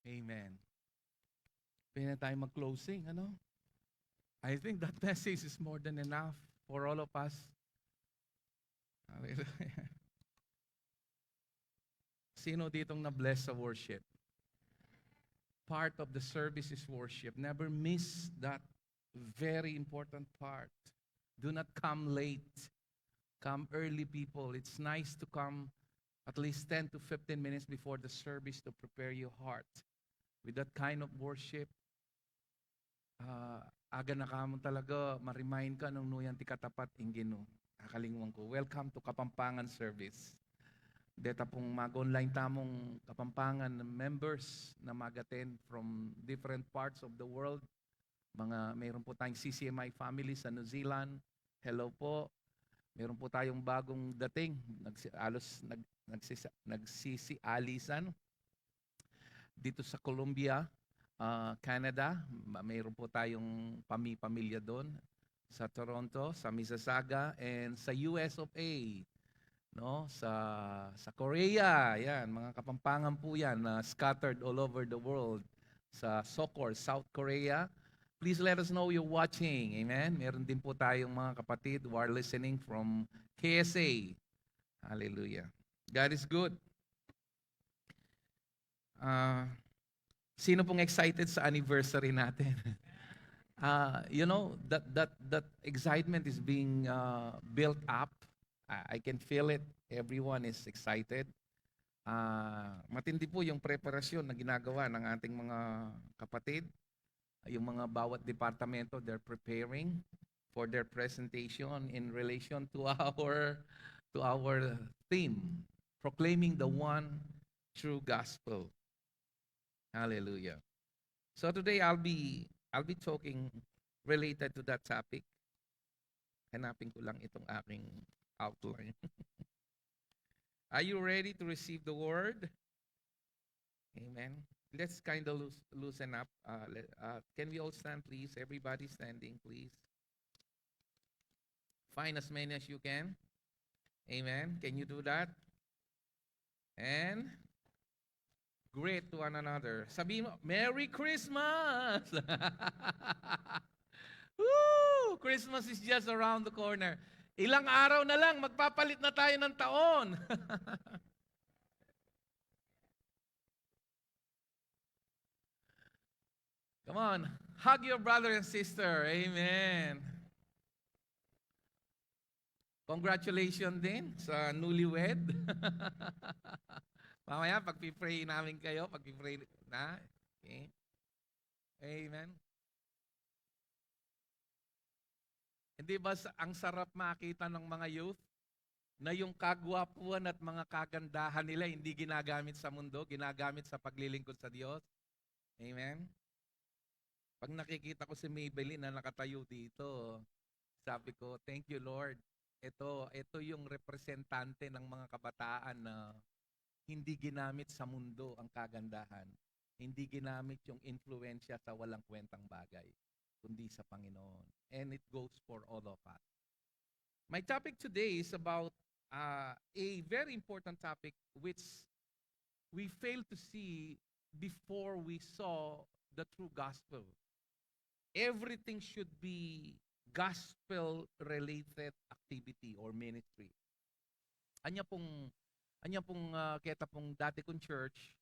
Amen. Pwede na tayo mag-closing, ano? I think that message is more than enough for all of us. Hallelujah. Sino ditong na-bless sa worship? Part of the service is worship. Never miss that very important part. Do not come late. Come early, people. It's nice to come at least 10 to 15 minutes before the service to prepare your heart. With that kind of worship, aga na ka mo talaga, ma-remind ka nung nuyan ti katapat ingino. Kakalingwan ko. Welcome to Kapampangan service. Deta pong mag-online tamong Kapampangan members na mag-attend from different parts of the world. Mayroon po tayong Ccmi family sa New Zealand. Hello po. Meron po tayong bagong dating. Nagsisialisan. Dito sa Colombia, Canada. Mayroon po tayong pamilya doon. Sa Toronto, sa Mississauga, and sa US of A. No? Sa Korea, yan. Mga Kapampangan po yan. Scattered all over the world. Sa Sokor, South Korea. Please let us know you're watching. Amen? Meron din po tayong mga kapatid who are listening from KSA. Hallelujah. God is good. Sino pong excited sa anniversary natin? You know, that excitement is being built up. I can feel it. Everyone is excited. Matindi po yung preparasyon na ginagawa ng ating mga kapatid. Yung mga bawat departamento, they're preparing for their presentation in relation to our theme, proclaiming the one true gospel. Hallelujah. So today I'll be talking related to that topic. Hanapin ko lang itong aking outline. Are you ready to receive the word? Amen. Let's kind of loosen up. Can we all stand, please? Everybody standing, please. Find as many as you can. Amen. Can you do that? And greet to one another. Sabihin mo, Merry Christmas! Woo! Christmas is just around the corner. Ilang araw na lang, magpapalit na tayo ng taon. Come on, hug your brother and sister. Amen. Congratulations din sa newlywed. Mamaya, pag-pray namin kayo, pag-pray na. Okay. Amen. Hindi ba ang sarap makita ng mga youth na yung kagwapuan at mga kagandahan nila hindi ginagamit sa mundo, ginagamit sa paglilingkod sa Diyos? Amen. Pag nakikita ko si Maybelline na nakatayo dito, sabi ko, thank you Lord. Ito yung representante ng mga kabataan na hindi ginamit sa mundo ang kagandahan. Hindi ginamit yung influensya sa walang kwentang bagay, kundi sa Panginoon. And it goes for all of us. My topic today is about a very important topic which we fail to see before we saw the true gospel. Everything should be gospel-related activity or ministry. Anya pong kita pong dati kong church,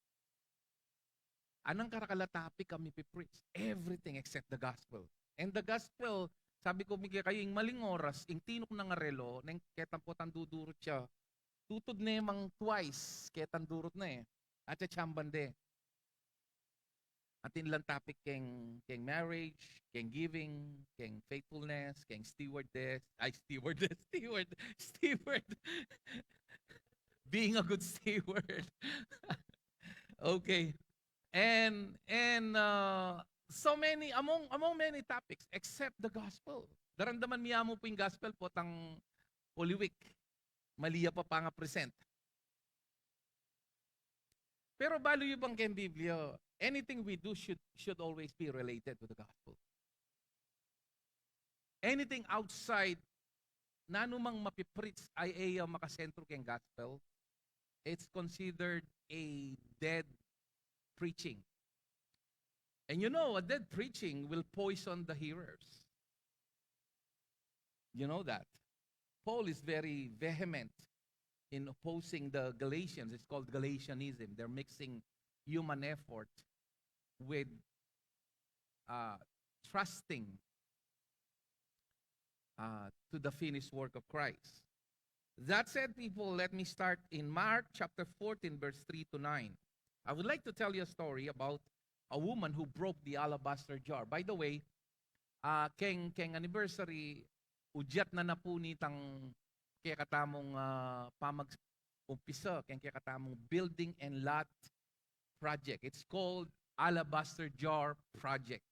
anang karakala topic kami pipreach? Everything except the gospel. And the gospel, sabi ko, migay kayo, yung maling oras, yung tinok ng relo, nang ketang po tandudurot siya, tutod na mang twice, ketang durot na at sa chambande. Atin lang topic keng marriage, keng giving, keng faithfulness, keng steward. Being a good steward. Okay. And so many, among many topics, except the gospel. Daramdaman miya mo po yung gospel po tang Holy Week. Maliya pa nga present. Pero balo yung bang ken Biblia, anything we do should always be related to the gospel. Anything outside na anumang mapipreach ay ayaw makasentro keng gospel, it's considered a dead preaching. And you know, a dead preaching will poison the hearers. You know that. Paul is very vehement in opposing the Galatians. It's called Galatianism. They're mixing human effort with uh, trusting to the finished work of Christ. That said, people, let me start in Mark chapter 14, verse 3 to 9. I would like to tell you a story about a woman who broke the alabaster jar. By the way, keng anniversary, udyat na napuni tang kaya katamong pamag-umpisa, kaya katamong building and lot project. It's called Alabaster Jar Project.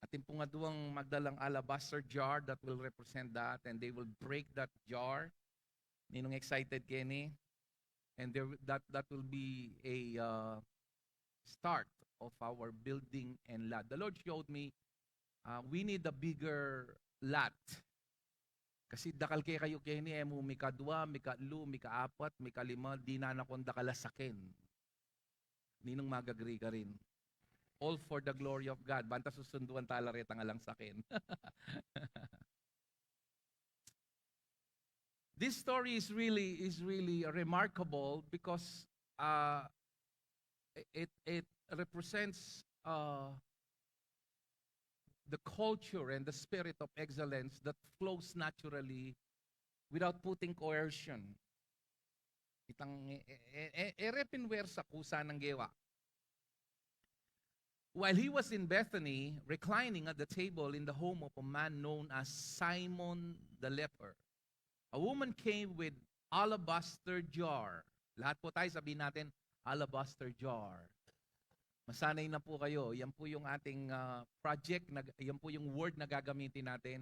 Atin po nga duwang magdalang alabaster jar that will represent that, and they will break that jar. Ninong excited Kenny? And that will be a start of our building and lot. The Lord showed me we need a bigger lot. Kasi dakal kayo Kenny, mo mika dua, mika lu, mika apat, mika lima, di na nakon dakalasakin. Ninong magagree ka rin. All for the glory of God. Banta susunduan talareta nga lang sa akin. This story is really remarkable because it represents the culture and the spirit of excellence that flows naturally without putting coercion. Itang erepinwer sa kusa ng gewa. While he was in Bethany, reclining at the table in the home of a man known as Simon the leper, a woman came with alabaster jar. Lahat po tayo sabihin natin, alabaster jar. Masanay na po kayo. Yan po yung ating project, yan po yung word na gagamitin natin.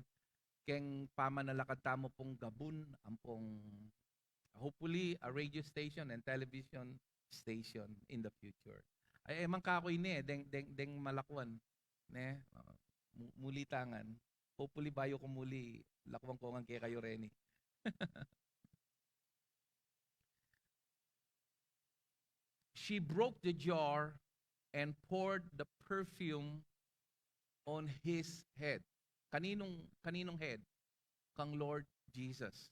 Keng pamanalakad tamo pong gabun, ampong hopefully a radio station and television station in the future. Ay emang kakoy ne deng malakwan ne muli tangan. Hopefully bayo ko muli lakwang ko kay kayo reni. She broke the jar and poured the perfume on his head. Kaninong head? Kang Lord Jesus.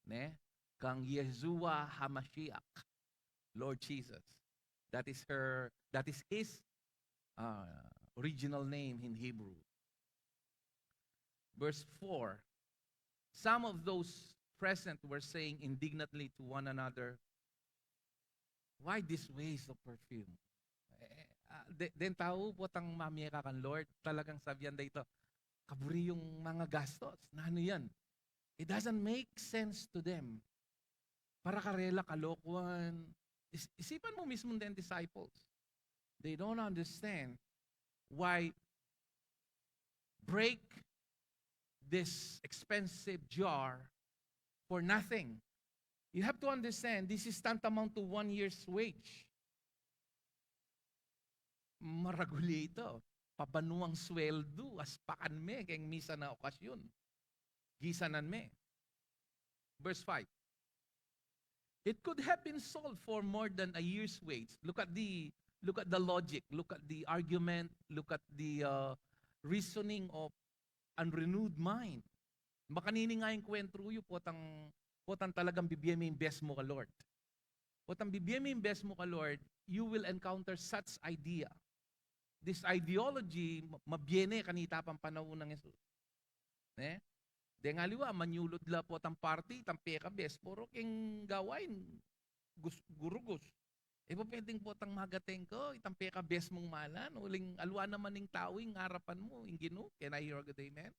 Ne? Kang Yeshua HaMashiach. Lord Jesus. That is his original name in Hebrew. Verse 4. Some of those present were saying indignantly to one another, why this waste of perfume? Den tao po tang mamiyaka kan Lord, talagang sabihan dito, kaburi yung mga gastos. Na ano yan? It doesn't make sense to them. Para karela, kalokohan. Isipan mo mismo din disciples. They don't understand why break this expensive jar for nothing. You have to understand, this is tantamount to 1 year's wage. Maraguli ito. Pabanuang sweldo, aspakan me, keng misa na okasyon. Gisanan me. Verse 5. It could have been sold for more than a year's wage. Look at the logic, look at the argument, look at the reasoning of unrenewed mind. Makanini nga yung kwentruyo, potang talagang bibiyem yung best mo ka Lord. Potang bibiyem yung best mo ka Lord, you will encounter such idea. This ideology, mabiene kanita pang panahon ng Jesus. Eh? Dengaliwa, manyulod la po tang party, tang peka bes, puro king gawain, gurugos. E po pwedeng po tang magateng ko, itang peka bes mong malan, uling alwa naman ng tao, yung harapan mo, yung ginu. Can I hear a good amen?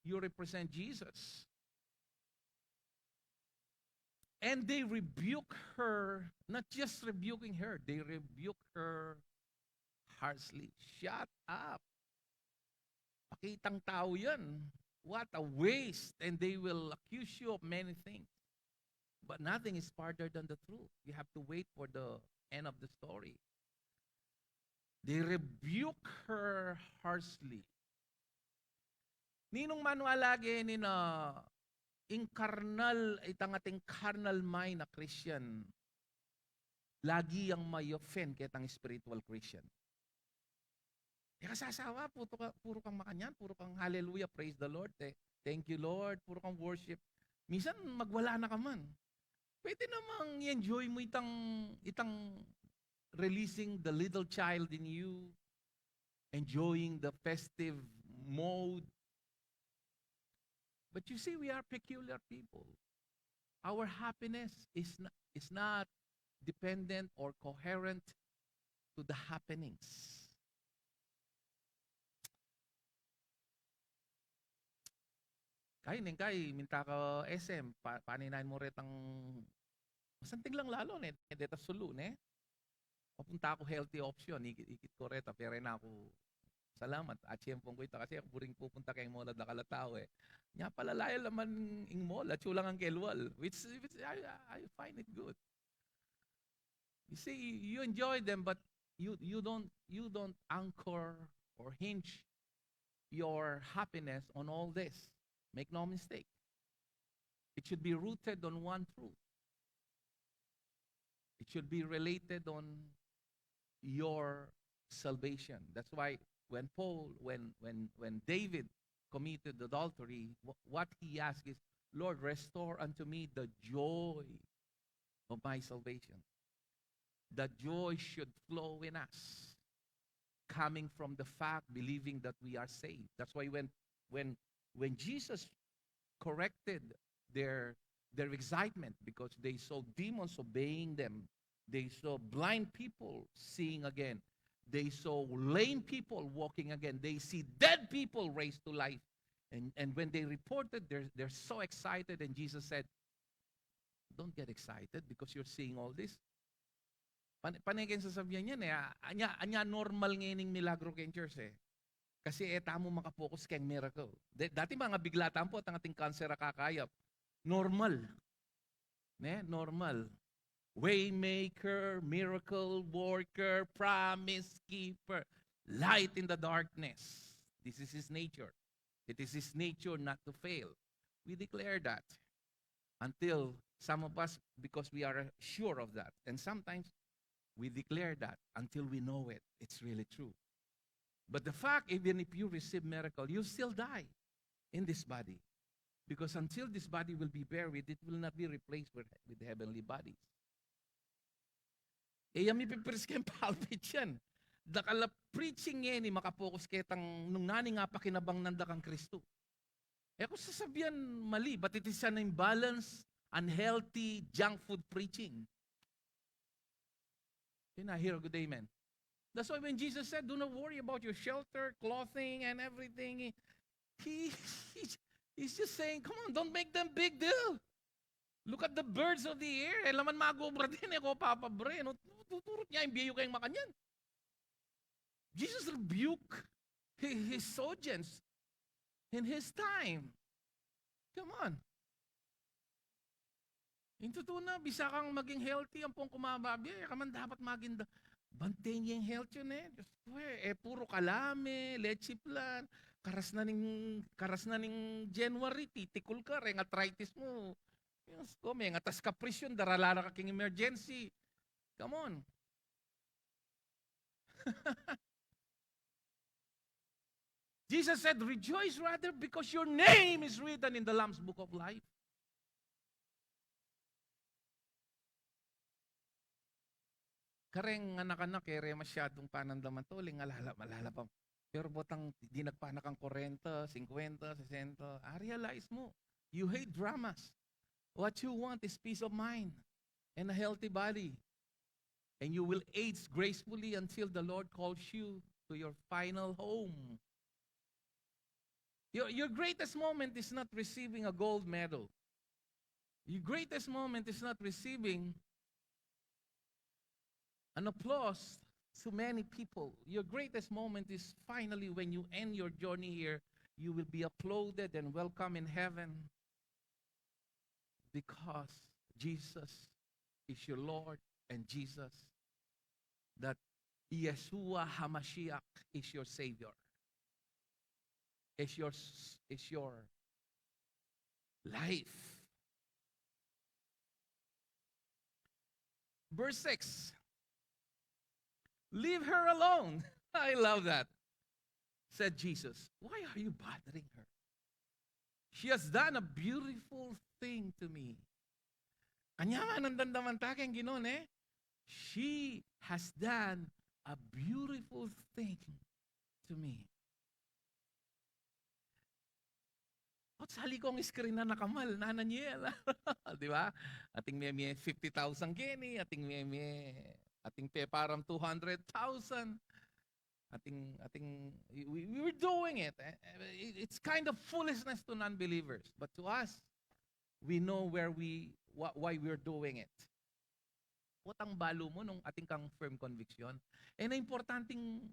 You represent Jesus. And they rebuke her, not just rebuking her, they rebuke her harshly. Shut up. Pakitang tao yan. What a waste. And they will accuse you of many things. But nothing is farther than the truth. You have to wait for the end of the story. They rebuke her harshly. Ninong manualage ni na incarnal, itang ating carnal mind na Christian, lagi ang may offend kitang spiritual Christian. Kasasawa, puro kang makanyan, puro kang hallelujah, praise the Lord. Thank you, Lord, puro kang worship. Minsan, magwala na ka man. Pwede namang i-enjoy mo itang releasing the little child in you, enjoying the festive mode. But you see, we are peculiar people. Our happiness is not dependent or coherent to the happenings. Kay, minta ka SM, paninain mo retang masanting lang lalo, deta sulu, ne? Papunta ako healthy option, ikit ko reta, pero na ako, salamat, at siyempong ko ito, kasi ako buring pupunta kay mola da kalatao, eh. Nya pala layo laman ing mola, chulang ang kelwal, which I find it good. You see, you enjoy them, but you don't anchor or hinge your happiness on all this. Make no mistake. It should be rooted on one truth. It should be related on your salvation. That's why when David committed adultery, what he asked is, Lord, restore unto me the joy of my salvation. The joy should flow in us, coming from the fact, believing that we are saved. That's why when Jesus corrected their excitement because they saw demons obeying them, they saw blind people seeing again, they saw lame people walking again, they see dead people raised to life, and when they reported, they're so excited, and Jesus said, don't get excited because you're seeing all this. Panay kayo sasabihan yan, anya normal ngayon yung milagro kayong church, eh. Kasi tamo makapokus kayong miracle. Dati mga bigla tampo at ang ating cancer kakayap. Normal. Ne? Normal. Waymaker, miracle worker, promise keeper, light in the darkness. This is His nature. It is His nature not to fail. We declare that until some of us, because we are sure of that. And sometimes we declare that until we know it. It's really true. But the fact, even if you receive miracle, you still die in this body. Because until this body will be buried, it will not be replaced with heavenly bodies. Yami pipiris kayong pulpit yan. Dakala preaching yan, makapokus ketang nung nani nga pakinabang nanda kang Kristo. Kung sasabihan mali, but it is an imbalanced, unhealthy, junk food preaching. Can I hear a good amen? That's why when Jesus said, do not worry about your shelter, clothing, and everything, he's just saying, come on, don't make them big deal. Look at the birds of the air. Laman magobra din, ko papabre. Tuturot niya, imbiyo kayong makanyan. Jesus rebuked his audience in his time. Come on. Yung totoo na, bisa kang maging healthy, ang pong kumababi, kaman dapat maging bantay yung health yun, eh. Diyos ko, puro kalame, leche plan, karas na ning January, titikul ka, rin, arthritis mo. Diyos ko, may atas caprice yun, daralala ka king emergency. Come on. Jesus said, rejoice rather because your name is written in the Lamb's Book of Life. Kareng anak-anak, kere masyadong panandaman to, malala pa. Pero botang di nagpanak ang 40, 50, 60. Realize mo, you hate dramas. What you want is peace of mind and a healthy body. And you will age gracefully until the Lord calls you to your final home. Your greatest moment is not receiving a gold medal. Your greatest moment is not receiving an applause to many people. Your greatest moment is finally when you end your journey here, you will be applauded and welcome in heaven because Jesus is your Lord and Jesus, that Yeshua HaMashiach is your Savior. Is your life. Verse 6. Leave her alone. I love that. said Jesus, why are you bothering her? She has done a beautiful thing to me. Anya nga nandamdaman taking ginon eh. She has done a beautiful thing to me. At sali kong screen na nakamal, nananyel. Di ba? Ating may 50,000 kini, ating pe parang 200,000. We were doing it. It's kind of foolishness to non-believers. But to us, we know why we're doing it. Utang balo mo nung ating kang firm conviction. Na importanteng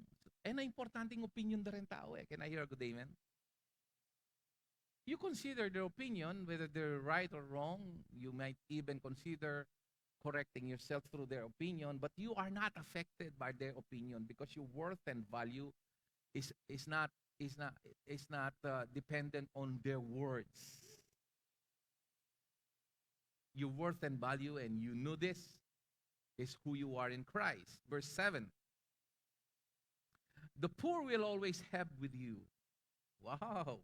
opinion na rin tao eh. Can I hear a good amen? You consider their opinion, whether they're right or wrong. You might even consider correcting yourself through their opinion, but you are not affected by their opinion because your worth and value is not dependent on their words. Your worth and value, and you know this, is who you are in Christ. Verse 7. The poor will always have with you. Wow.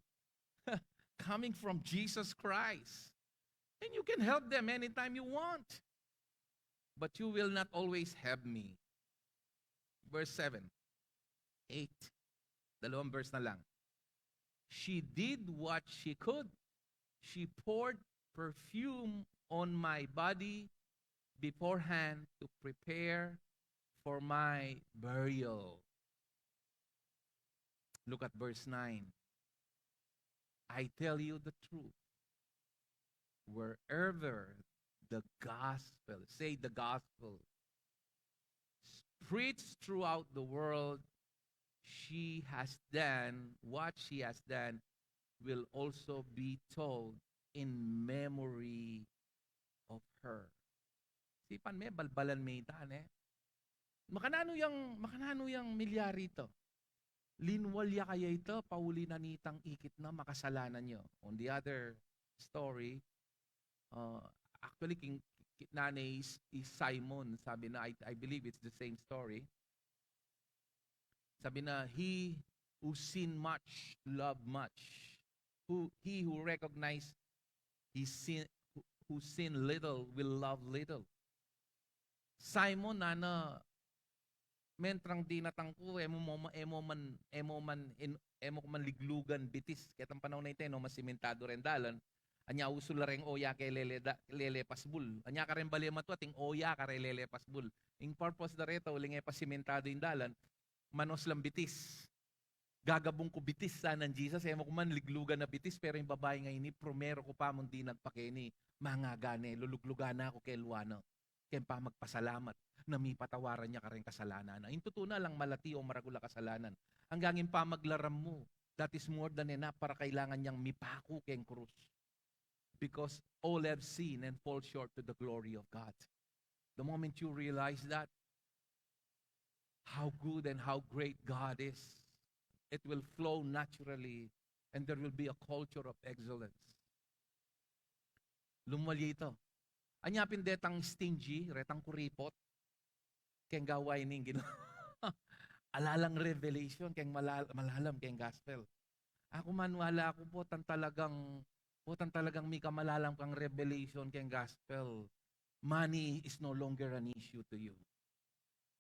Coming from Jesus Christ. And you can help them anytime you want. But you will not always have me. Verse 7. 8. Dalawang verse na lang. She did what she could. She poured perfume on my body beforehand to prepare for my burial. Look at verse 9. I tell you the truth. Wherever the gospel, say the gospel, preached throughout the world, she has done, what she has done will also be told in memory of her. Sipan me, balbalan me itaan eh. Makanano yang milyari ito? Linwalya kaya ito, pauli na nitang ikit na makasalanan nyo. On the other story, actually, nanay is Simon. Sabi na, I believe it's the same story. Sabi na, he who sinned much, loved much. He who recognized who sinned little, will love little. Simon, mentrang di natangko, emo man liglugan bitis. Ketang panahon na ito, no, masimentado rin dalan. Anya usul ring oya kay lele pasbul. Anya ka rin bali matu ating oya ka rin lele pasbul. Ing purpose da reto uling pasimentado yung dalan, manos lang bitis. Gagabong ko bitis sana ng Jesus. Emo ko man liglugan na bitis, pero yung babae ngayon ni promero ko pa mong di nagpakeni. Mga gane, luluglugan na ako kay Luano. Kaya pa magpasalamat na may patawaran niya ka rin kasalanan. Intutuna lang malati o maragula kasalanan. Hanggang pa maglaram mo. That is more than enough para kailangan niyang mipako kayong krus. Because all have sinned and fall short to the glory of God. The moment you realize that, how good and how great God is, it will flow naturally and there will be a culture of excellence. Lumwali ito. Anyapin detang stingy, retang kuripot, keng gaway ning gino. Alalang revelation, keng malalam, keng gospel. Ako man wala ako po talagang may kamalalam kang revelation keng gospel. Money is no longer an issue to you.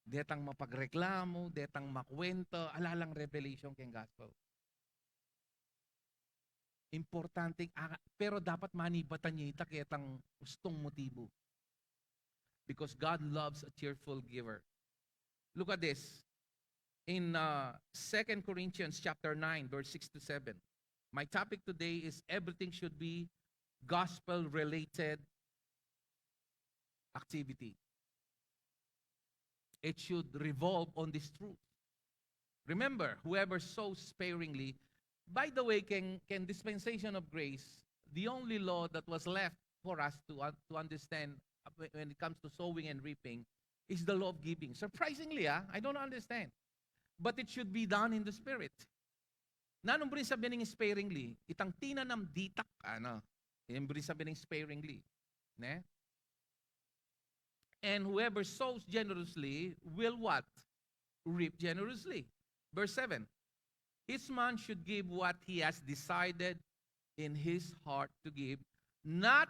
Detang mapagreklamo, detang makwento, alalang revelation keng gospel. Importante, pero dapat manibatan niya ita ketang gustong motibo. Because God loves a cheerful giver. Look at this. In 2 Corinthians chapter 9, verse 6 to 7. My topic today is everything should be gospel-related activity. It should revolve on this truth. Remember, whoever sows sparingly. By the way, can dispensation of grace, the only law that was left for us to understand when it comes to sowing and reaping is the law of giving. Surprisingly, I don't understand. But it should be done in the Spirit. Nanong brin sabi ng sparingly, itang tinanam ditak, yung brin sabi ng sparingly. Ne? And whoever sows generously will what? Reap generously. Verse 7. Each man should give what he has decided in his heart to give, not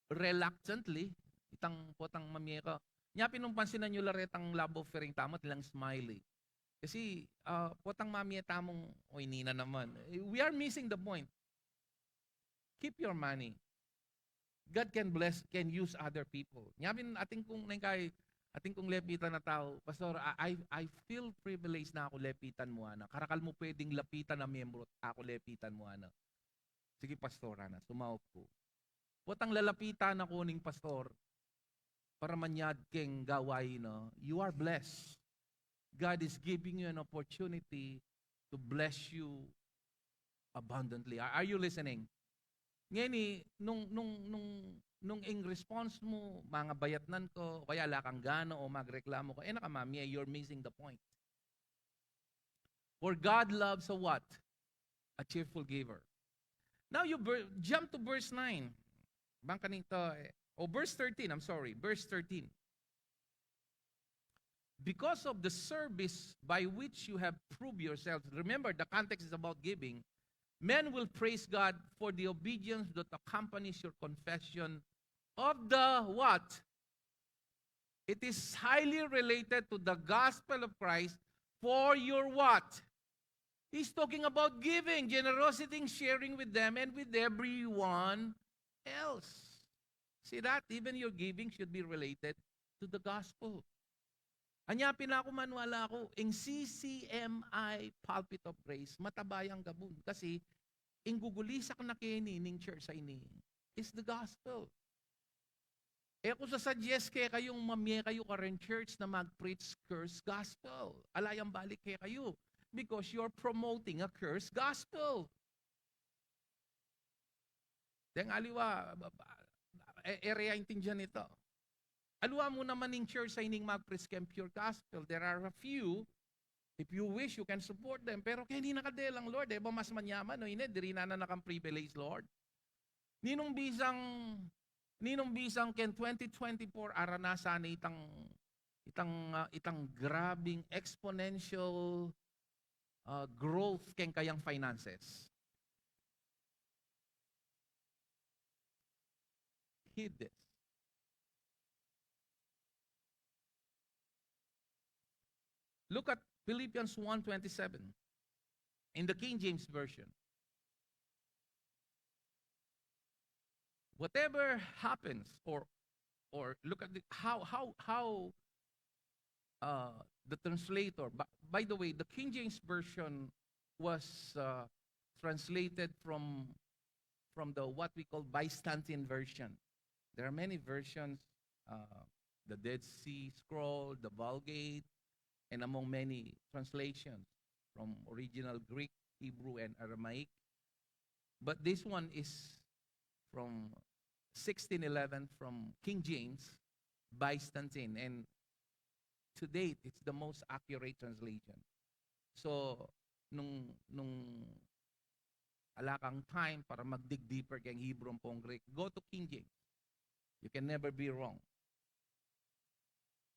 reluctantly. Itang potang mamye ka. Nya pinumpansinan nyo laretang love offering tamot lang smiley. Kasi potang mamye tamong, oy nina naman. We are missing the point. Keep your money. God can bless, can use other people. Nyabin ating kung nangkay, ating kung lepitan na tao, Pastor, I feel privileged na ako lepitan mo ana. Karakal mo pwedeng lapitan na miyembro, ako lepitan mo ana. Sige pastor ana, sumaup ko. Potang lalapitan ako ning pastor para manyad keng gaway no. You are blessed. God is giving you an opportunity to bless you abundantly. Are you listening? Ngayon nung in response mo, mga bayatnan ko, kaya lakang gano o magreklamo ko, nakamami, you're missing the point. For God loves a what? A cheerful giver. Now you jump to verse 9. Bang kanito, verse 13, I'm sorry, verse 13. Because of the service by which you have proved yourselves, remember the context is about giving, men will praise God for the obedience that accompanies your confession of the what? It is highly related to the gospel of Christ for your what? He's talking about giving, generosity, sharing with them and with everyone else. See that? Even your giving should be related to the gospel. Anya pinakumanwala ako, ang Ccmi Pulpit of Grace, matabayang gabon. Kasi, ang gugulisak na kinining church sa ini is the gospel. Kung sasuggest kayong mamye kayo karen church na mag-preach curse gospel. Alayang balik kayo. Because you're promoting a curse gospel. Deng aliwa, area intindihan ito. Aluwa mo naman ng church sa ining mag-prescribe pure gospel. There are a few, if you wish, you can support them. Pero kaya hindi nakadelang, Lord. Ba mas manyaman, no? Hindi, diri na nakang privilege, Lord. Ninong bisang ken 2024 aranasan itang grabing exponential growth ken kayang finances. Heed this. Look at Philippians 1:27 in the King James Version. Whatever happens, or look at how the translator. By the way, the King James Version was translated from the what we call Byzantine version. There are many versions, the Dead Sea Scroll, the Vulgate, and among many translations from original Greek, Hebrew, and Aramaic. But this one is from 1611 from King James, Byzantine, and to date, it's the most accurate translation. So, nung alakang time para mag-dig deeper kay Hebrew pong Greek, go to King James. You can never be wrong.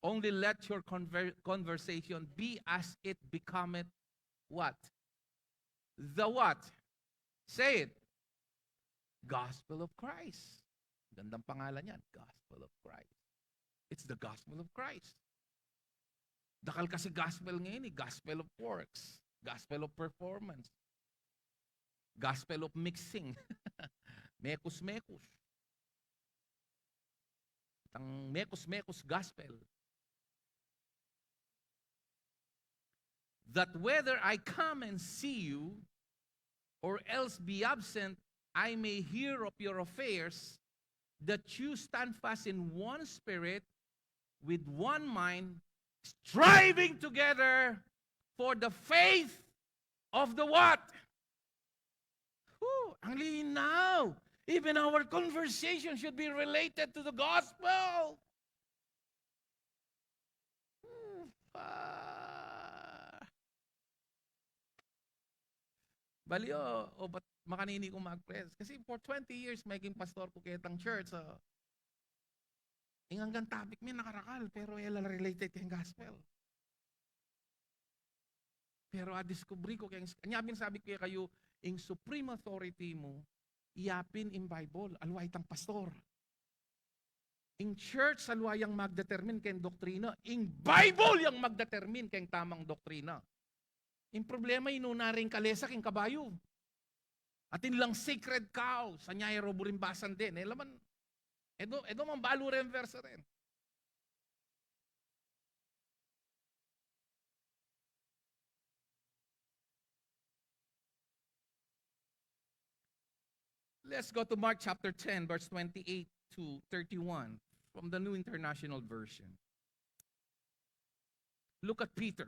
Only let your conversation be as it becometh what? The what? Say it. Gospel of Christ. Gandang pangalan yan. Gospel of Christ. It's the gospel of Christ. Dakal kasi gospel ngayon, gospel of works, gospel of performance, gospel of mixing, mekus-mekus. Itang mekus-mekus gospel. That whether I come and see you, or else be absent, I may hear of your affairs, that you stand fast in one spirit, with one mind, striving together for the faith of the what? Ang linaw. Even our conversation should be related to the gospel. Baliyo, ba't makanini ko mag-press? Kasi for 20 years, maging pastor ko kitang church. Hanggang topic may nakarakal, pero related kay gospel. Pero discovery ko, kanya sabi ko kayo, in supreme authority mo, iyapin in Bible, alway tang pastor. In church, alway yang magdetermine kayong doktrina. In Bible, yang magdetermine kayong tamang doktrina. In problema, inunaring kalesa kayong kabayo. At in lang sacred cow, sa niya roburin basan din. Laman, edo man balo rin versa rin. Let's go to Mark chapter 10, verse 28 to 31 from the New International Version. Look at Peter.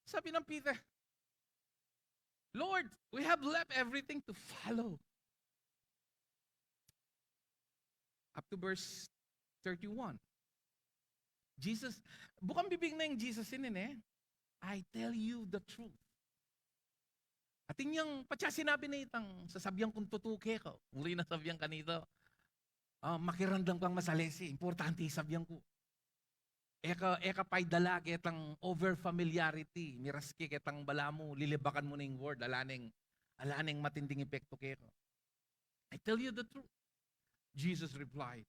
Sabi ng Peter, Lord, we have left everything to follow. Up to verse 31. Jesus, bukang bibig na yung Jesus I tell you the truth. At inyang patya sinabi na itang sasabihan kong tutuke ko. Muli na sabihan kanito. Makirandang kang masalesi. Importante sabihan ko. Eka pa'y dala kitang over familiarity. Miraski kitang bala mo. Lilibakan mo na yung word. Alaning matinding epekto ko. I tell you the truth. Jesus replied.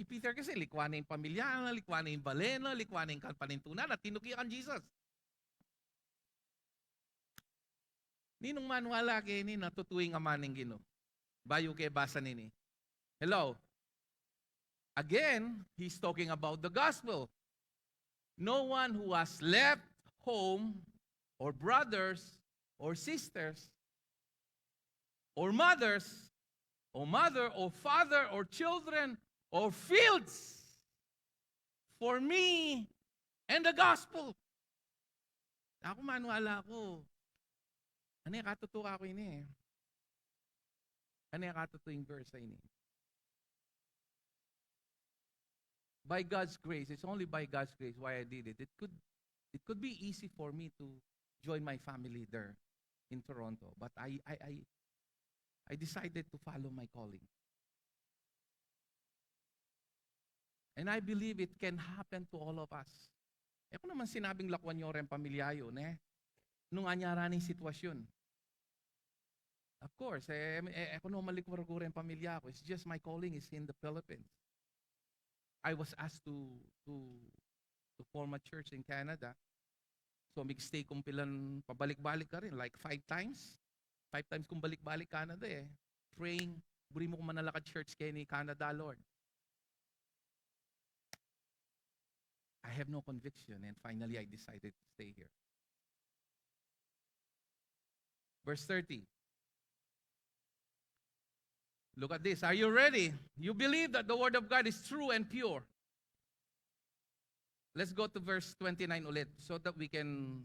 Peter kasi likwa na yung pamilya, likwa na yung balena, likwa na yung panintunan at tinukiyan Jesus. Ninong manuala kay ni natutuwing amaning Gino. Bayo kay basa nini. Hello. Again, he's talking about the gospel. No one who has left home or brothers or sisters or mothers or mother or father or children or fields for me and the gospel. Ako manuala ko. Ano yung katutuwa ko ini? Ano yung katutuwing verse ini? By God's grace, it's only by God's grace why I did it. It could be easy for me to join my family there in Toronto, but I decided to follow my calling. And I believe it can happen to all of us. Kung naman sinabing lakwan nyo rin pamilyayo, nung anyara ng sitwasyon. Of course, ako no malikwar ko rin pamilya ko. It's just my calling is in the Philippines. I was asked to form a church in Canada. So mag-stay kong pilan, pabalik-balik ka rin, like 5 times. 5 times kong balik-balik Canada Praying, buri mo kung manalakad church kayo ni Canada, Lord. I have no conviction and finally I decided to stay here. Verse 30. Look at this. Are you ready? You believe that the word of God is true and pure. Let's go to verse 29 ulit so that we can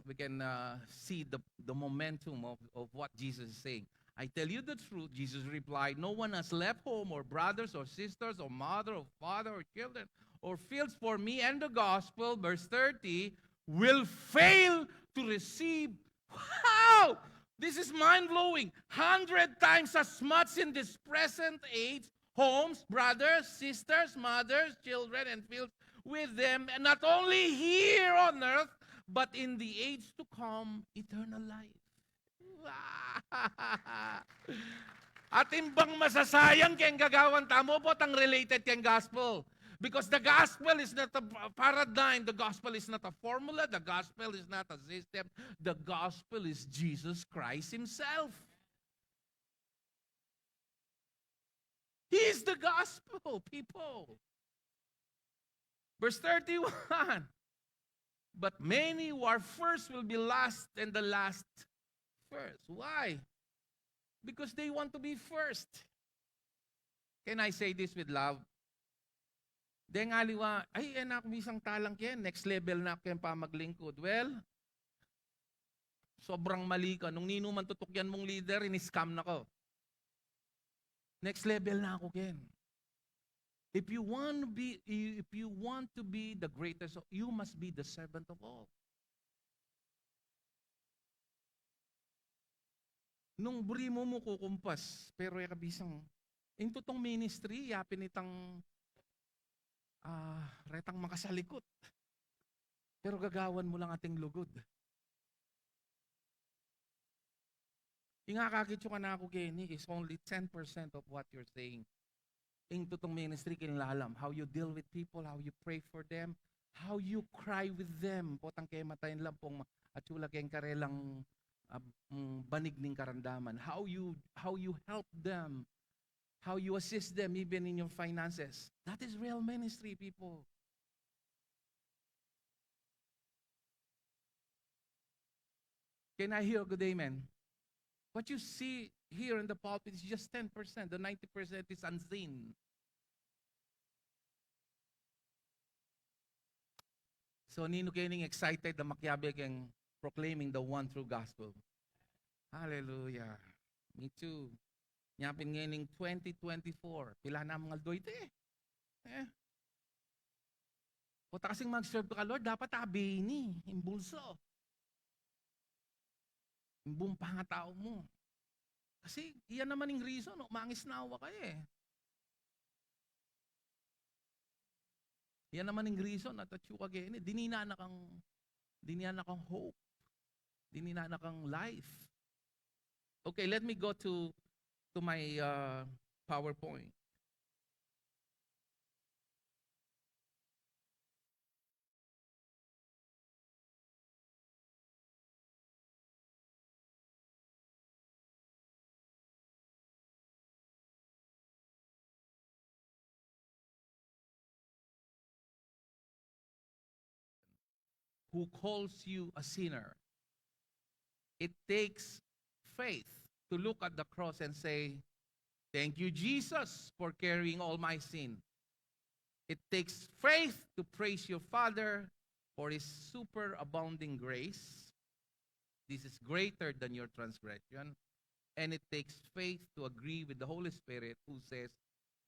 see the momentum of what Jesus is saying. I tell you the truth, Jesus replied, no one has left home or brothers or sisters or mother or father or children or fields for me and the gospel, verse 30, will fail to receive. Wow! This is mind-blowing. 100 times as much in this present age, homes, brothers, sisters, mothers, children, and fields with them, and not only here on earth, but in the age to come, eternal life. At imbang masasayang kayang gagawan tamo po ang related kayang gospel. Because the gospel is not a paradigm, the gospel is not a formula, the gospel is not a system, the gospel is Jesus Christ Himself. He is the gospel, people. Verse 31. But many who are first will be last, and the last first. Why? Because they want to be first. Can I say this with love? Deng aliwa, ay enak bisang talang ken, next level na ken pa maglingkod. Well, sobrang mali ka. Nung nino man tutukyan mong leader, in-scam na ko. Next level na ako ken. If you want to be the greatest, you must be the servant of all. Nung buri mo kukumpas, pero yakabisang, in tutong ministry, yapin itang retang makasalikot. Pero gagawan mo lang ating lugod. Ingakakit yung na ako Kenny is only 10% of what you're saying. In tutong ministry, kinilalam, how you deal with people, how you pray for them, how you cry with them. Potang kay matayin lang pong at chula kayong karelang banig ning karandaman. How you help them, how you assist them even in your finances. That is real ministry, people. Can I hear a good amen? What you see here in the pulpit is just 10%. The 90% is unseen. So nino kayo excited na makyabe kang proclaiming the one true gospel. Hallelujah. Me too. Nyapin ngayon 2024. Pila na mga doite eh. Puta kasing mag-serve ka Lord, dapat abini, imbulso. Imbung pangatao mo. Kasi iyan naman yung reason, no? Mangisnawa kayo eh. Yan naman yung reason at you again. Dinina na kang hope. Dinina na kang life. Okay, let me go to my PowerPoint. Who calls you a sinner? It takes faith to look at the cross and say, thank you, Jesus, for carrying all my sin. It takes faith to praise your Father for His superabounding grace. This is greater than your transgression. And it takes faith to agree with the Holy Spirit who says,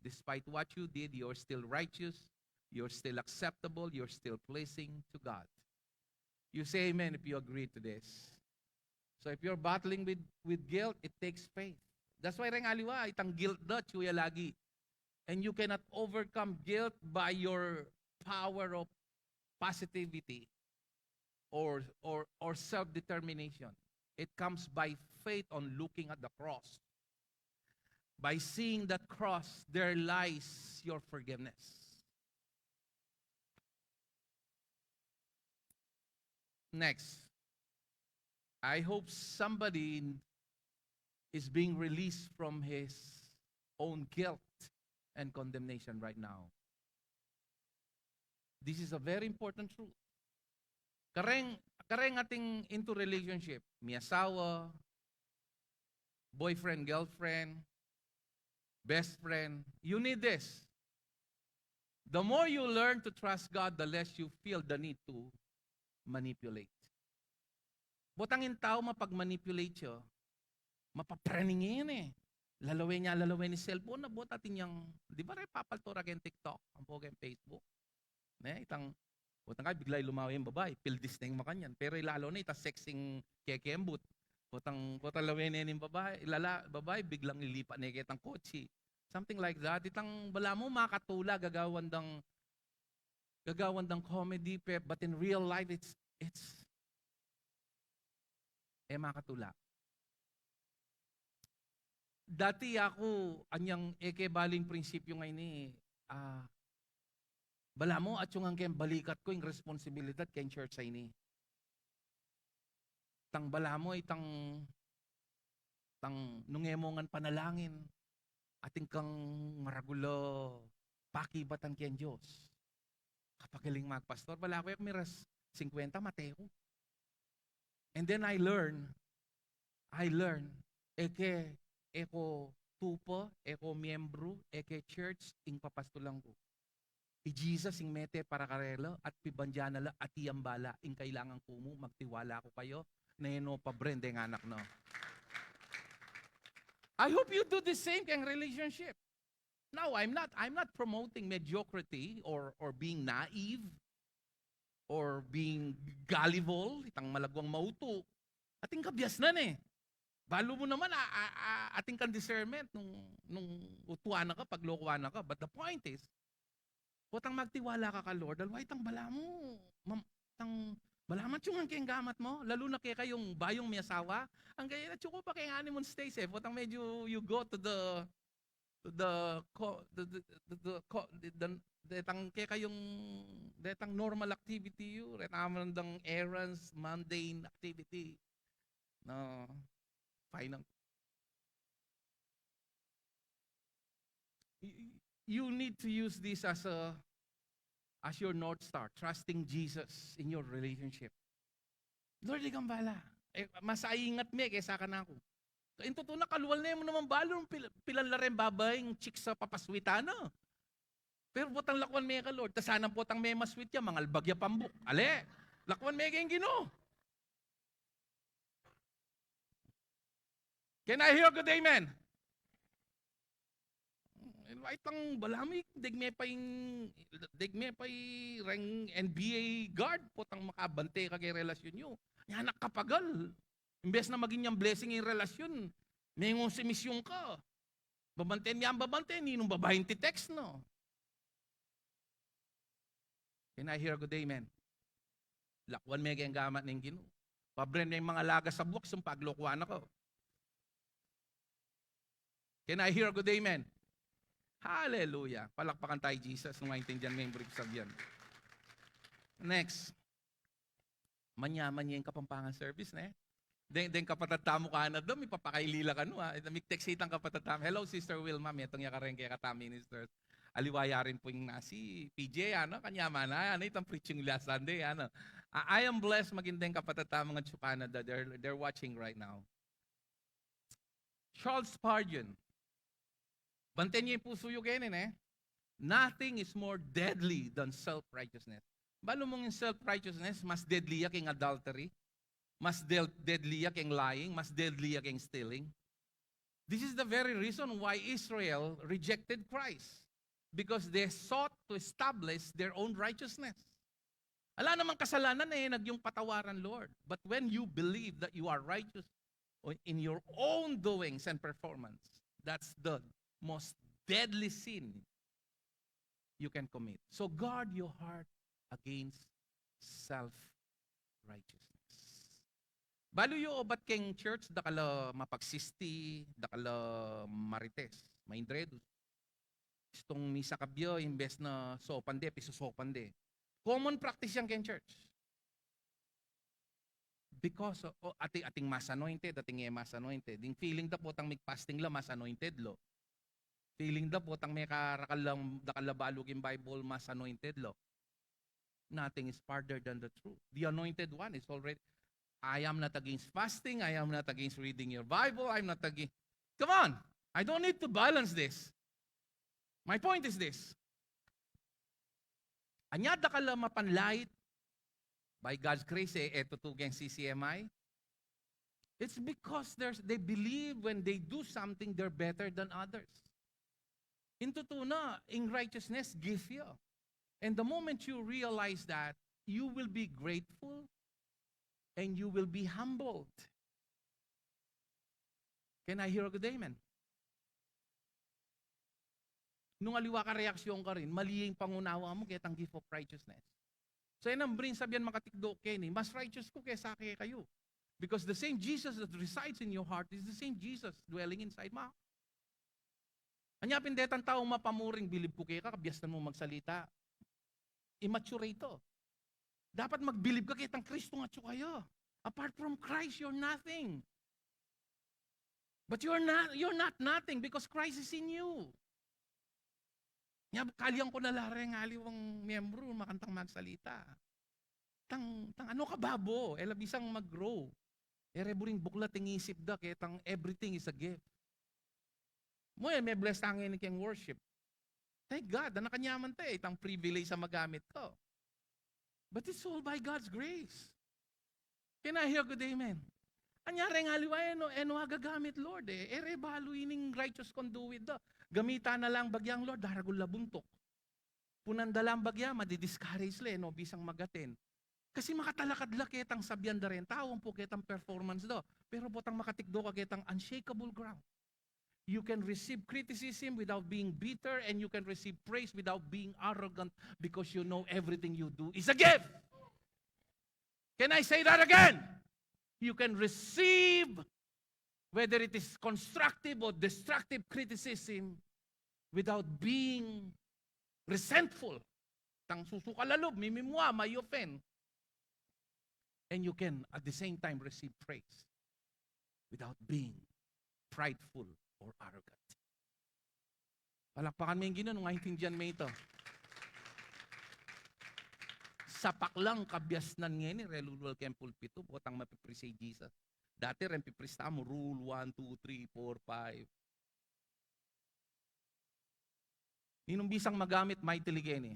despite what you did, you're still righteous, you're still acceptable, you're still pleasing to God. You say amen if you agree to this. So if you're battling with guilt, it takes faith. That's why rin aliwa, itang guilt da, chuya lagi. And you cannot overcome guilt by your power of positivity or self-determination. It comes by faith on looking at the cross. By seeing that cross, there lies your forgiveness. Next, I hope somebody is being released from his own guilt and condemnation right now. This is a very important truth. Kareng ating into relationship, may asawa, boyfriend, girlfriend, best friend, you need this. The more you learn to trust God, the less you feel the need to manipulate. Botangin tao mapag-manipulate siya, mapapraningin eh. Lalawin ni cellphone na botatin yang, di ba rin papaltora kayong TikTok, ang po kayong Facebook. Botang ka, biglay lumawi yung babae, pildis na yung makanyan. Pero lalo na ita sexing kekembut. Botang lawin na yung babae, biglang ilipat na kitang kotse. Something like that. Itang bala mo makatula, gagawan dang comedy, but in real life, it's makatula. Dati ako, anyang baling prinsipyo ngayon bala mo at yung ang balikat ko, yung responsibilidad kayong church sa ini. Tang bala mo, tang nungemongan panalangin, ating kang maragulo, pakibatan kayong Diyos. Kapagaling magpastor, bala ko yung miras 50 Mateo. And then I learn, eko tupo, eko miyembro, eke church, ing papastulang ko. I-Jesus ing mete para karelo at pibanjanala at iyambala ing kailangan kumu magtiwala ko kayo na yun pabrende ng anak no. I hope you do the same kang relationship. Now, I'm not promoting mediocrity or being naive or being gullible, itang malagwang mauto. Ating kabyasnan eh. Balo mo naman ating kan discernment nung utuan na ka, paglokohan na ka. But the point is, putang magtiwala ka Lord, dahil itang bala mo, Balamat yung ang kayang gamat mo, lalo na kaya kayong bayong may asawa. Ang kaya na tsuko pa kayong honeymoon stays eh. Putang medyo you go detang kaya kayong detang normal activity you, retamandang errands, mundane activity. No, fine. You need to use this as your North Star, trusting Jesus in your relationship. Lord, ikang bala. Masaingat me, kaysa ka na ako. In totoo na, kaluwal na mo naman balong pilan la rin babayang chik sa papaswitana. Pero butang lakwan me ka, Lord. Tasanang potang me maswit ya, mga albagya pambuk. Ale, lakwan me kayong gino. Can I hear good amen? Right ang balamik, digme pa yung NBA guard, potang makabante ka kay relasyon nyo. Yan nakapagal. Imbes na maging yung blessing yung relasyon, may ngong simisyon ka. Babantayan niya ang babantayan, ninong babahin ti text, no? Can I hear good amen? Lakwan may kayang gamat ng gino. Pabren may mga laga sa buwak, yung paglokuan ako. Can I hear good amen? Hallelujah. Palakpakan tayo, Jesus, nung maintindihan mo yung brief sabihan. Next. Manyaman niya yung Kapampangan service, ne? Den kapatata mo ka na doon, may papakailila ka no, ha? May teksitang kapatata. Hello, Sister Wilma, may itong yakareng kaya katami, ministers. Aliwaya rin po yung nasi PJ, ano, kanyaman na, ano, itong preaching last Sunday, ano. I am blessed magindeng kapatata mga Canada. They're watching right now. Charles Spurgeon. Banten niyo yung puso yung ganyan, eh. Nothing is more deadly than self-righteousness. Balo mong yung self-righteousness, mas deadly yung adultery, mas deadly yung lying, mas deadly yung stealing. This is the very reason why Israel rejected Christ. Because they sought to establish their own righteousness. Ala namang kasalanan eh, nagyong patawaran, Lord. But when you believe that you are righteous in your own doings and performance, that's the most deadly sin you can commit. So guard your heart against self-righteousness. Balo yo obat keng church, dakala mapagsisti, dakala marites, maindredus. Itong misa kabyo, imbes na sopande, pisusopande. Common practice yan keng church. Because ating mas anointed, ating mas anointed. Yung feeling da po, tang fasting la mas anointed lo. Feeling da po, tang may dakalabalog yung Bible, mas anointed lo. Nothing is farther than the truth. The anointed one is already, I am not against fasting, I am not against reading your Bible, I'm not against, come on, I don't need to balance this. My point is this. Anyada ka lang mapanlight, by God's grace, eto to gang Ccmi. It's because they believe when they do something, they're better than others. In totoo in righteousness, give you. And the moment you realize that, you will be grateful and you will be humbled. Can I hear a good amen? Nung aliwa ka reaksyon ka rin, mali yung pangunawa mo kaya ang gift of righteousness. So yan ang bring sabihan makatikdo Kenny, mas righteous ko kaysa kayo. Because the same Jesus that resides in your heart is the same Jesus dwelling inside mo. Anyapin detang taong mapamuring, bilib ko kaya ka, kabiyastan mo magsalita. Immature ito. Dapat magbilib ka kitang Kristo nga kayo. Apart from Christ, you're nothing. But you're not nothing because Christ is in you. Kalyang ko na lareng aliwang miyembro, makantang magsalita. Tang ano ka babo, labisang mag-grow. Buring bukla ting isip da, kaya tang everything is a gift. Mo may blessed hangin kang worship. Thank God, na nakanyaman tayo, itang privilege sa magamit ko. But it's all by God's grace. Can I hear good amen? Anyari nga liwayan, eno agagamit Lord balo ining righteous conduit da. Gamita na lang bagyang Lord, daragol labuntok. Punandalang bagya, madidiscourage le, no, bisang magatin. Kasi makatalakadla ketang sabyan da rin, tawang po ketang performance do. Pero potang makatikdo ka ketang unshakable ground. You can receive criticism without being bitter, and you can receive praise without being arrogant because you know everything you do is a gift. Can I say that again? You can receive, whether it is constructive or destructive criticism, without being resentful. Tang susukalalob, mimimwa, may offend. And you can, at the same time, receive praise without being prideful or arrogant. Palakpakan mo yung ginoo, maintindihan mo ito. Sapak lang kabyasnan ngayon ni relulwal kayong pulpito, botang mapiprisay Jesus. Dati rin piprista mo, rule 1, 2, 3, 4, 5. Ninong bisang magamit, mightily gani.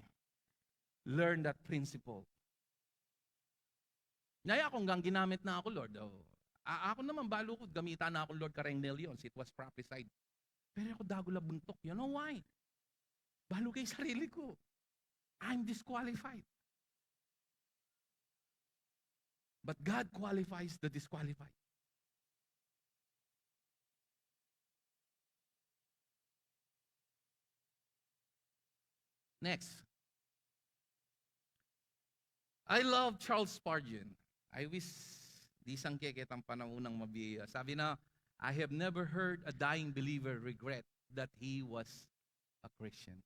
Learn that principle. Ngaya akong gang ginamit na ako, Lord. Ako naman, balo ko, gamitan na ako, Lord, kareng millions. It was prophesied. Pero ako dagula buntok. You know why? Balo kay sarili ko. I'm disqualified. But God qualifies the disqualified. Next. I love Charles Spurgeon. I wish di sangke kitang panahunang mabiya. Sabi na, I have never heard a dying believer regret that he was a Christian.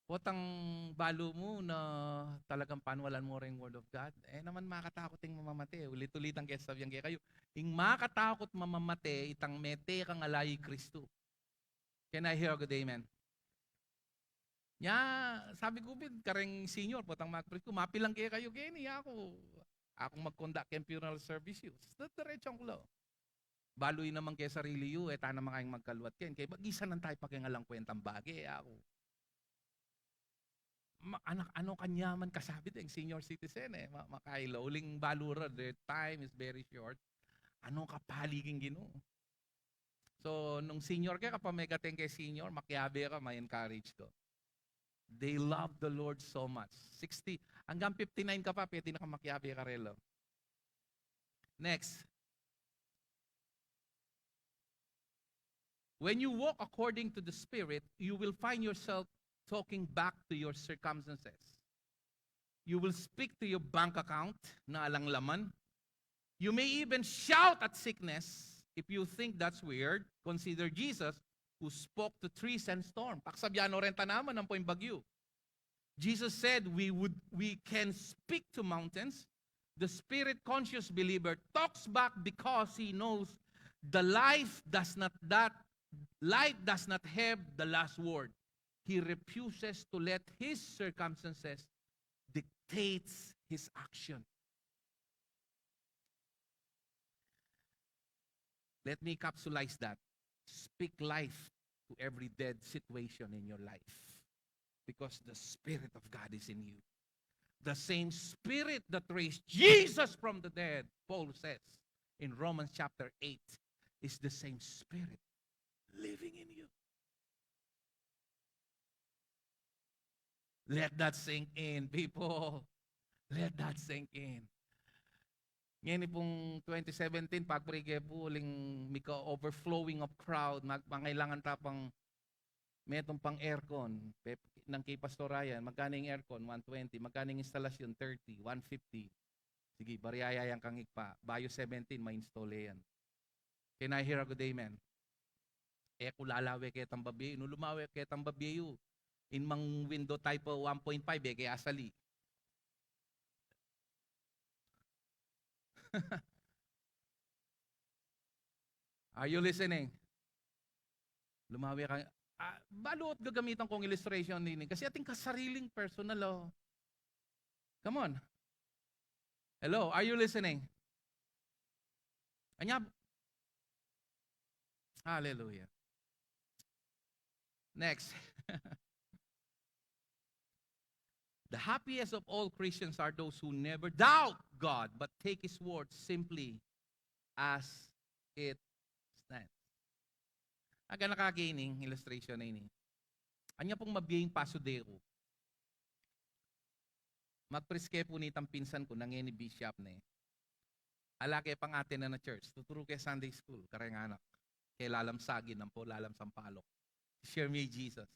Potang balo mo na talagang panwalan mo rin Word of God, naman makatakot yung mamamate. Ulit-ulit ang sabihan kaya kayo. Yung makatakot mamamate, itang mete kang alay Kristo. Can I hear a good amen? Sabi ko, kareng senior, potang makapres ko, mapilang kaya kayo, gini akong mag-conduct yung funeral service yun. Diretsong ko lang. Baloy naman kaya sarili yun, tana naman kayong magkalwat kayo. Kaya mag-isa nang tayo pakingalang kwentang bagay, ako. Ano kanyaman kasabi yung senior citizen makailaw. Uling balura, their time is very short. Ano kapaliging Ginoo? So, nung senior ka, kapag may kateng kay senior, makiabe ka, may encourage ko. They love the Lord so much. 60, hanggang 59 ka pa, pwede na ka makiabe ka relo. Next. When you walk according to the Spirit, you will find yourself talking back to your circumstances. You will speak to your bank account na alang laman. You may even shout at sickness. If you think that's weird, consider Jesus who spoke to trees and storm. Paksabyano rin tanaman ng po'y bagyo. Jesus said we can speak to mountains. The spirit-conscious believer talks back because he knows the life does not have the last word. He refuses to let his circumstances dictate his action. Let me capsulize that. Speak life to every dead situation in your life. Because the Spirit of God is in you. The same Spirit that raised Jesus from the dead, Paul says in Romans chapter 8, is the same Spirit living in you. Let that sink in, people. Let that sink in. Ngayon pong 2017, pagprige po, uling mika overflowing of crowd, mangailangan tapang metong pang aircon, ng kay Pastor Ryan, magkano yung aircon? 120. Magkano yung instalasyon? 30, 150. Sige, bariyayayang kang ikpa. Bayo 17, ma-install yan. Can I hear a good amen? Kulalawe ketang babiyo. Nulumawe ketang babiyo. In mang window type 1.5, kaya asali. Are you listening? Lumawi ka. Balot gagamitan kong illustration din. Kasi ating kasariling personal. Oh. Come on. Hello, are you listening? Anya? Hallelujah. Next. The happiest of all Christians are those who never doubt God, but take His word simply as it stands. Aga nakagining illustration na ini. Anya pong mabiying pasudero. Magpreske po nitang pinsan ko, nangeni bishop na Alake pang atin na church. Tuturo kay Sunday school, kareng anak. Kay lalamsagin ng po, lalam sampalok. Share me Jesus.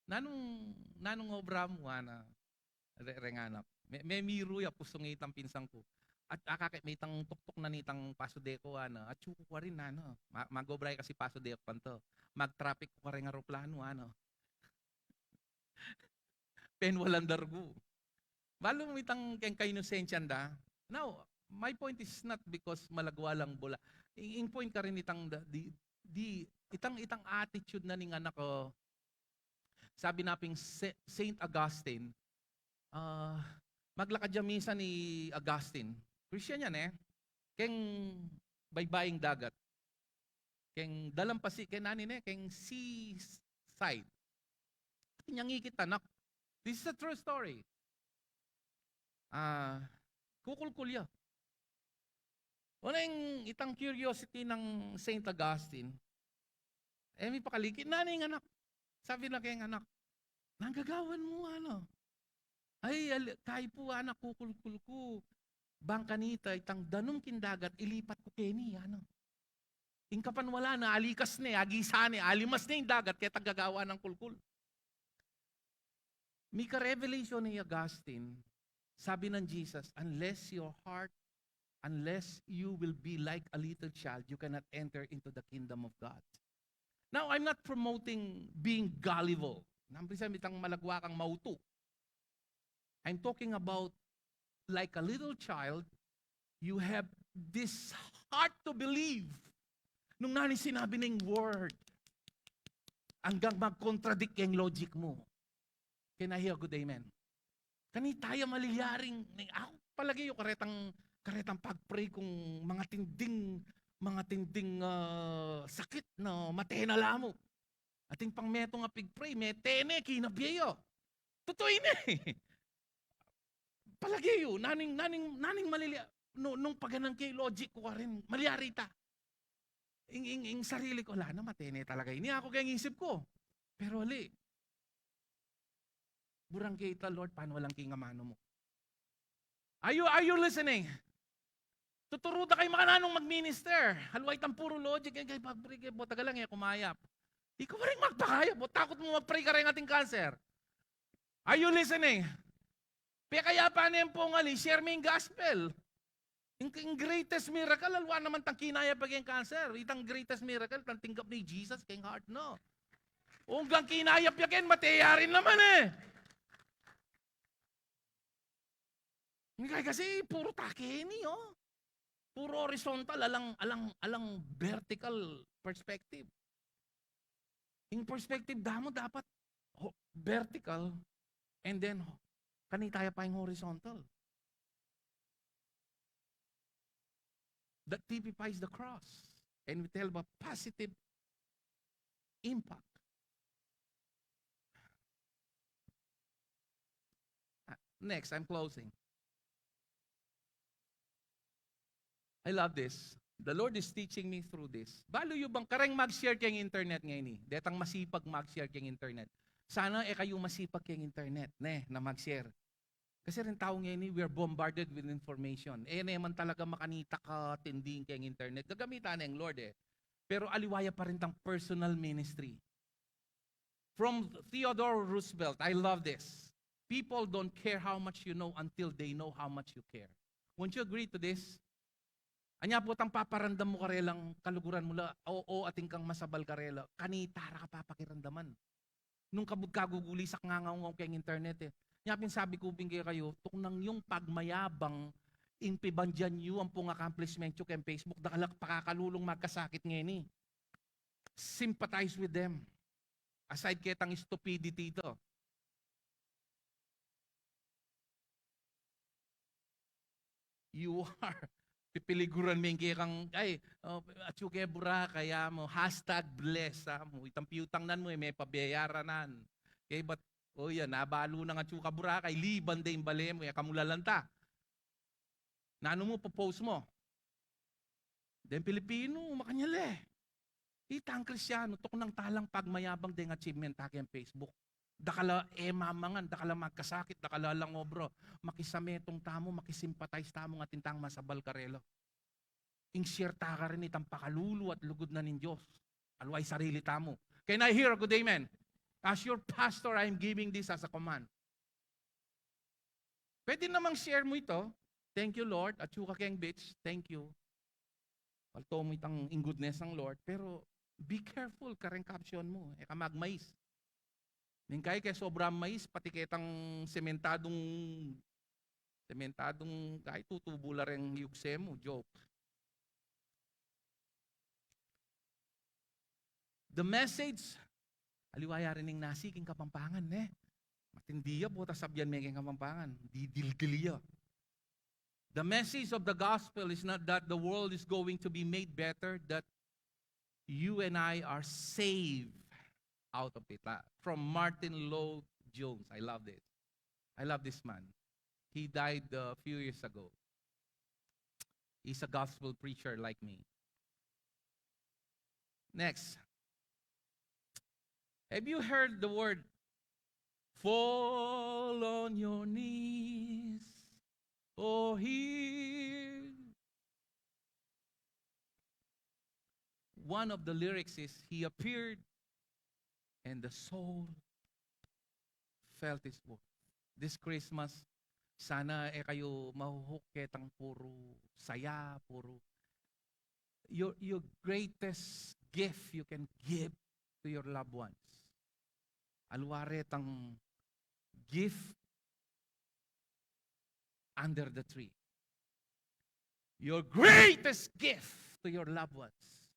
Nanong obra mo, na Renganak. May miru ya pusong itang pinsang ko. At may itang tuktok na nitang pasodeko ano. At chuko ko rin ano. Magobray kasi pasodeko panto. Mag-traffic ko rin aeroplano ano. Pen walang dargo. Balong itang keng kainosensyan da. Now, my point is not because malagwa lang bola. In point ka rin itang itang attitude na ning anak ko. Sabi naping Saint Augustine, maglakad siya minsan ni Augustine. Christian yan eh. Keng baybaying dagat. Keng dalampasi, keng nanin eh, keng seaside. Kanyang ngikit anak. This is a true story. Kukulkulya. Una yung itang curiosity ng Saint Augustine. May pakalikit, naning anak. Sabi na kayong anak, nanggagawan mo ano. Ay, kay po anak, kukulkul ko. Bangkanita, itang danong kindagat, ilipat ko keni, ano. Ingkapan wala na, alikas na, agisa na, alimas na yung dagat, kaya taggagawa ng kulkul. May ka-revelation ni Augustine, sabi ng Jesus, unless you will be like a little child, you cannot enter into the kingdom of God. Now, I'm not promoting being gullible. Nampisa mitang malagwa kang mauto. I'm talking about like a little child, you have this heart to believe. Nung nani sinabi ng word, hanggang mag-contradict yung logic mo. Can I hear good amen? Kani tayo maliyaring, ako palagi yung karetang pag-pray kung mga tinding sakit na matenala mo. Ating pang meto nga pig-pray, metene, kinabiyo. Totoo ina eh. Palagi yun, naning maliliya. Nung paganan kay logic ko ka rin, maliyari ta. Ing sarili ko, wala na, matene talaga. Ini ako kaya isip ko. Pero ali, burang kita, Lord, paano walang kingamano mo? Are you listening? Tuturuta kayo makananong mag-minister. Halway tang puro logic. Kaya pag-pray kayo, taga lang kumayap. Ikaw pa rin magpakayap. Takot mo mag-pray ka rin ating cancer. Are you listening? Kaya paano yung pungali, share mo yung gospel. Yung greatest miracle, alwa naman tang kinaya pag yung cancer. Itang greatest miracle, tang tinggap ni Jesus, kayong heart, no. Unggang kinaya pyakin, mateyarin naman eh. Kasi puro takeni, oh. Puro horizontal, alang vertical perspective. Yung perspective damo dapat vertical and then kanitaya pa yung horizontal. That typifies the cross. And we tell about positive impact. Next, I'm closing. I love this. The Lord is teaching me through this. Balo yung bang kareng mag-share kayong internet ngayon eh. Detang masipag mag-share kayong internet. Sana kayo masipag kayong internet na mag-share. Kasi rin tao ngayon eh, we are bombarded with information. Naman talaga makanita ka tinding kayong internet. Gagamitan ng Lord eh. Pero aliwaya pa rin tang personal ministry. From Theodore Roosevelt, I love this. People don't care how much you know until they know how much you care. Won't you agree to this? Anya po tang paparandam mo karelang kaluguran mula, o ating kang masabal karela, kanitara ka papakirandaman. Nung kabugkaguguli sa ngangaw kayong internet eh. Nyapin sabi ko kayo, tuknang yung pagmayabang, impibandyan nyo ang pong accomplishment nyo kayong Facebook, dakalak pakakalulong magkasakit ngayon eh. Sympathize with them. Aside ketang stupidity ito. You are pipiliguran mo yung kang, atsuke bura, kaya mo, #bless, mo, itang piutang nan mo, may pabayaranan. Kaya ba't, yan, nabalo na nga tsuka bura, kay liban de yung bale mo, kamulalanta. Na ano mo, popost mo. Den Pilipino, makanyale. Itang Krisyano, tok ng talang pagmayabang de ng achievement takang Facebook. Dakala mamangan, dakala magkasakit, dakala lang obro, makisametong tamo, makisimpatize tamo nga tintang masabal karelo. Ing share ta ka rin itang pakalulu at lugod na nin Diyos. Alway sarili tamo. Can I hear a good amen? As your pastor, I'm giving this as a command. Pwede namang share mo ito. Thank you, Lord. At suka keng bitch. Thank you. Palto mo itang in goodness ng Lord. Pero be careful kareng caption mo. Eka magmais. Ningkay kay sobrang mais, pati kitang sementadong kahit tutubo la rin yugse mo. Joke. The message, aliwaya rin ng nasiking Kapampangan, Matindiya po, sabyan may Kapampangan. Didilgiliya. The message of the gospel is not that the world is going to be made better, that you and I are saved out of it. From Martin Lloyd Jones. I love this. I love this man. He died a few years ago. He's a gospel preacher like me. Next. Have you heard the word, fall on your knees, oh hear? One of the lyrics is, he appeared and the soul felt his worth. This Christmas, sana kayo mahuhukit ang puro saya, puro your greatest gift you can give to your loved ones. Alwaret ang gift under the tree. Your greatest gift to your loved ones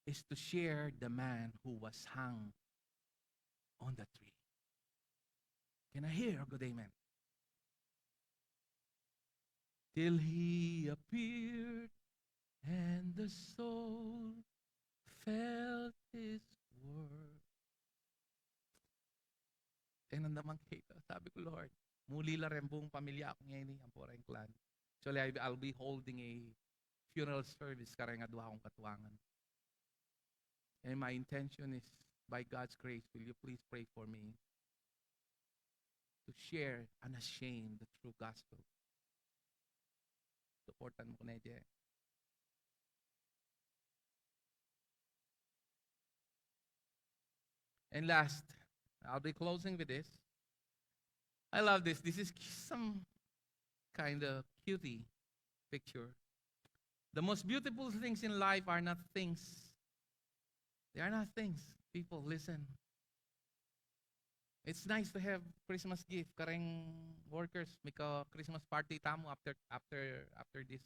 is to share the man who was hung on the tree. Can I hear a good amen? Till he appeared and the soul felt his word. Tingnan naman kita. Sabi ko, Lord, muli la rin buong pamilya ako ngayon, ang Poreng clan. Actually, I'll be holding a funeral service kareng adwa akong katuwangan. And my intention is, by God's grace, will you please pray for me to share unashamed the true gospel. Supportan mo ko na ito. And last, I'll be closing with this. I love this. This is some kind of cutie picture. The most beautiful things in life are not things. They are not things. People, listen. It's nice to have Christmas gift. Kareng workers, make a Christmas party tamo after this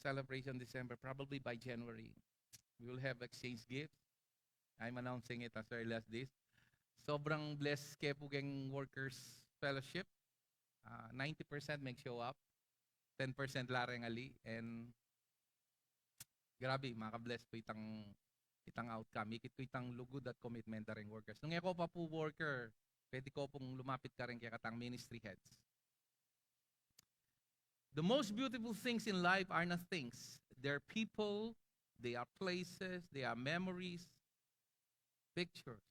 celebration December, probably by January. We will have exchange gifts. I'm announcing it as early as this. Sobrang blessed kay Pugeng Workers Fellowship. 90% make show up. 10% lareng ali. And grabe, makabless po itang outcome. Ikit ko itang lugod at commitment na rin workers. Nung ako pa po worker, pwede ko pong lumapit ka rin kaya katang ministry heads. The most beautiful things in life are not things. They're people, they are places, they are memories, pictures.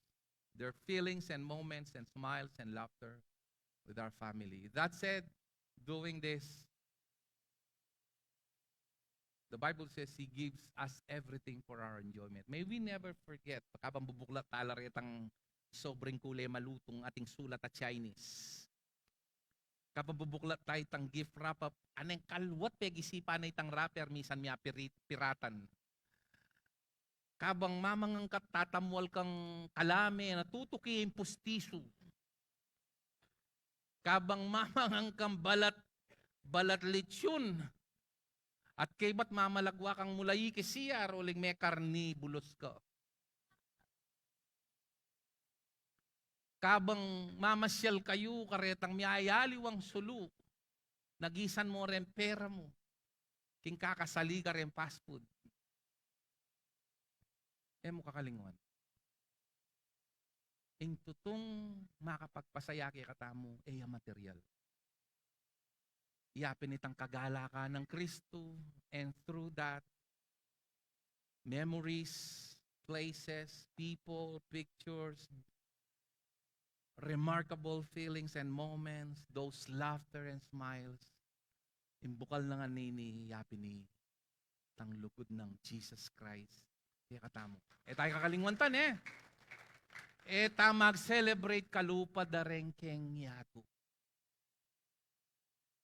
They're feelings and moments and smiles and laughter with our family. That said, doing this, the Bible says He gives us everything for our enjoyment. May we never forget, pagkabang bubuklat talaretang sobrang kulay malutong ating sulat at Chinese. Kapag bubuklat tayo tang gift wrap-up, aneng kalwat peg-isipan na itang wrapper, misan miya piratan. Kabang mamangang tatamwal kang kalame, natutuki yung pustiso. Kabang mamangang kang balat lechon. At kay ba't mamalagwa kang mulayi kisiya, roling may karni bulos ka. Kabang mamasyal kayo, karetang miyayaliwang sulu. Nagisan mo rin pera mo. King kakasali ka rin fast food. Mo kakalingon. Ing tutong makapagpasaya kay katamo, yung material. Iyapin itang kagalakan ng Kristo, and through that, memories, places, people, pictures, remarkable feelings and moments, those laughter and smiles, imbukal na nga ni iyapin ni tang lugod ng Jesus Christ. Kaya katamo. Tayo kakalingwantan Eta mag-celebrate kalupa da rengkeng yato.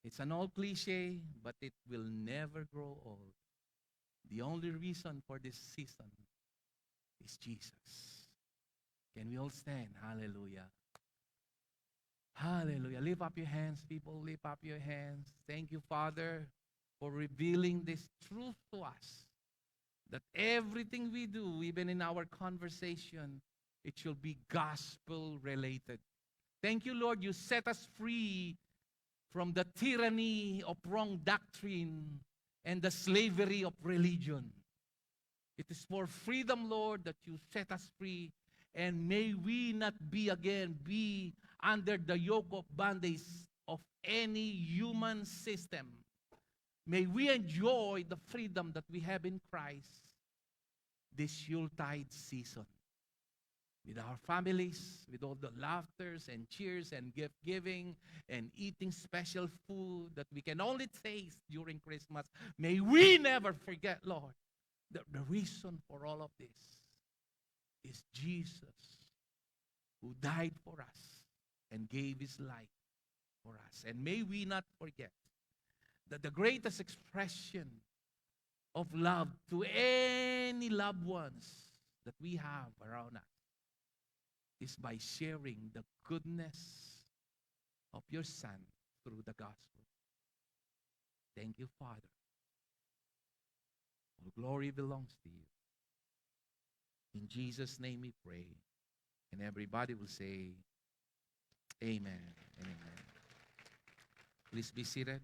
It's an old cliche, but it will never grow old. The only reason for this season is Jesus. Can we all stand? Hallelujah. Hallelujah. Lift up your hands, people. Lift up your hands. Thank you, Father, for revealing this truth to us. That everything we do, even in our conversation, it should be gospel related. Thank you, Lord, you set us free from the tyranny of wrong doctrine and the slavery of religion. It is for freedom, Lord, that you set us free. And may we not be under the yoke of bondage of any human system. May we enjoy the freedom that we have in Christ this Yuletide season. With our families, with all the laughters and cheers and gift giving and eating special food that we can only taste during Christmas. May we never forget, Lord, that the reason for all of this is Jesus, who died for us and gave his life for us. And may we not forget that the greatest expression of love to any loved ones that we have around us is by sharing the goodness of your Son through the gospel. Thank you, Father. All glory belongs to you. In Jesus' name we pray. And everybody will say, Amen and amen. Please be seated.